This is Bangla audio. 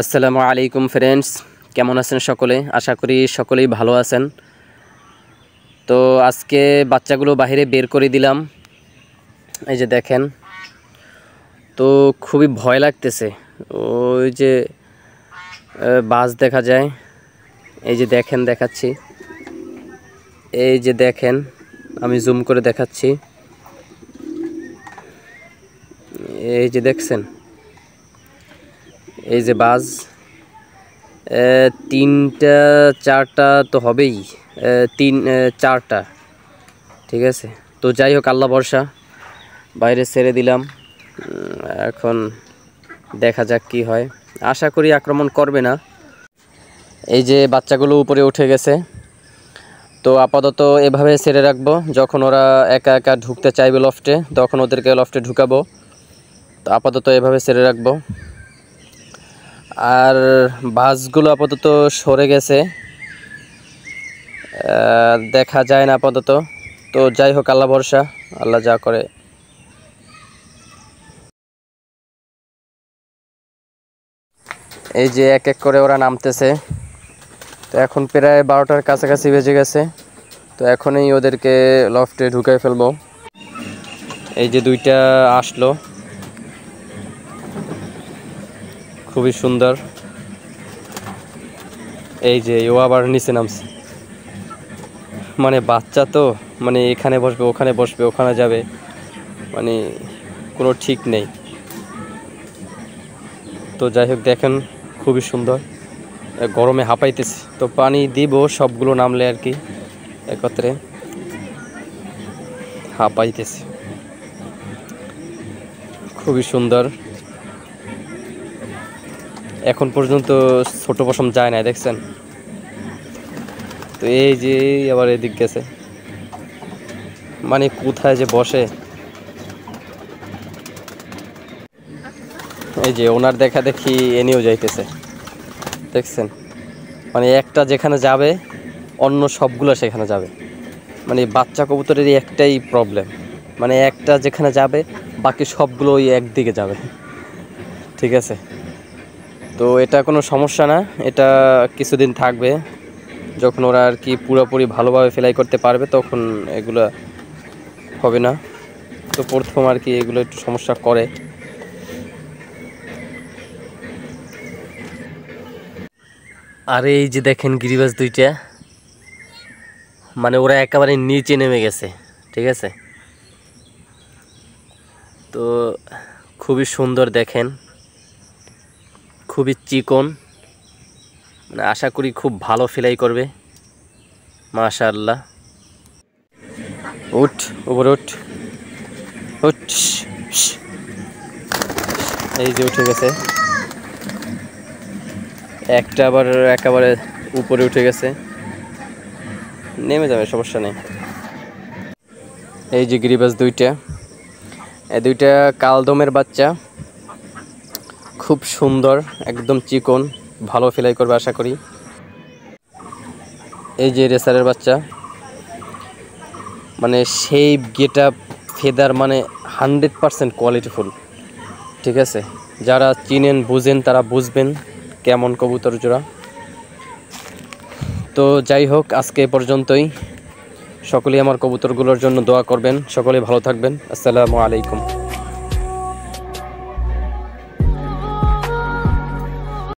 আসসালামু আলাইকুম ফ্রেন্ডস, কেমন আছেন সকলে? আশা করি সকলেই ভালো আছেন। তো আজকে বাচ্চাগুলো বাইরে বের করে দিলাম, এই যে দেখেন। তো খুবই ভয় লাগতেছে, ওই যে বাস দেখা যায়, এই যে দেখেন, দেখাচ্ছি, এই যে দেখেন, আমি জুম করে দেখাচ্ছি, এই যে দেখছেন, এই যে বাস তিনটা চারটা তো হবেই, চারটা, ঠিক আছে। তো যাই হোক, আল্লাহ ভরসা, বাইরে ছেড়ে দিলাম। এখন দেখা যাক কি হয়, আশা করি আক্রমণ করবে না। এই যে বাচ্চাগুলো উপরে উঠে গেছে, তো আপাতত এভাবে ছেড়ে রাখবো। যখন ওরা একা একা ঢুকতে চাইবে লফটে, তখন ওদেরকে লফটে ঢুকাবো। তো আপাতত এভাবে ছেড়ে রাখবো। আর বাসগুলো আপাতত সরে গেছে, দেখা যায় না আপাতত। তো যাই হোক, আল্লাহ ভরসা, আল্লাহ যা করে। এই যে এক এক করে ওরা নামতেছে। তো এখন প্রায় 12টার কাছাকাছি বেজে গেছে। তো এখনই ওদেরকে লফটে ঢুকাই ফেলবো। এই যে দুইটা আসলো, খুবই সুন্দর। এই যে ও আবার নিচে নামছে, মানে বাচ্চা তো, মানে এখানে বসবে, ওখানে বসবে, ওখানে যাবে, মানে কোনো ঠিক নেই। তো যাই হোক, দেখেন, খুবই সুন্দর। গরমে হাঁপাইতেছি, তো পানি দিব সবগুলো নামলে আর কি, একত্রে হাঁপাইতেছি। খুবই সুন্দর। এখন পর্যন্ত ছোট পশম যায় না, দেখছেন? তো এই যে আবার এদিক গেছে, মানে কোথায় যে বসে। এই যে ওনার দেখা দেখি এনেও যাইতেছে, দেখছেন? মানে একটা যেখানে যাবে, অন্য সবগুলো সেখানে যাবে। মানে বাচ্চা কবুতরের একটাই প্রবলেম, মানে একটা যেখানে যাবে, বাকি সবগুলো ওই একদিকে যাবে, ঠিক আছে? তো এটা কোনো সমস্যা না, এটা কিছুদিন থাকবে। যখন ওরা আর কি পুরোপুরি ভালোভাবে ফ্লাই করতে পারবে, তখন এগুলো হবে না। তো প্রথম আর কি এগুলো একটু সমস্যা করে। আর এই যে দেখেন গিরিবাজ দুইটা, মানে ওরা একেবারে নিচে নেমে গেছে, ঠিক আছে? তো খুবই সুন্দর, দেখেন, খুবই চিকন, মানে আশা করি খুব ভালো ফ্লাই করবে, মাশাআল্লাহ। উঠ, উপরে উঠ, উঠ। এই যে উঠে গেছে একটা, আবার একেবারে উপরে উঠে গেছে, নেমে যাবে, সমস্যা নেই। এই যে গিরিবাজ দুইটা, এই দুইটা কালদমের বাচ্চা, খুব সুন্দর, একদম চিকন, ভালো ফ্লাই করবে আশা করি। এই যে রেসারের বাচ্চা, মানে সেই গেটআপ, ফেদার, মানে 100% কোয়ালিটিফুল, ঠিক আছে? যারা চিনেন বুঝেন তারা বুঝবেন কেমন কবুতর জোড়া। তো যাই হোক, আজকে এ পর্যন্তই। সকলেই আমার কবুতরগুলোর জন্য দোয়া করবেন, সকলেই ভালো থাকবেন। আসসালামু আলাইকুম।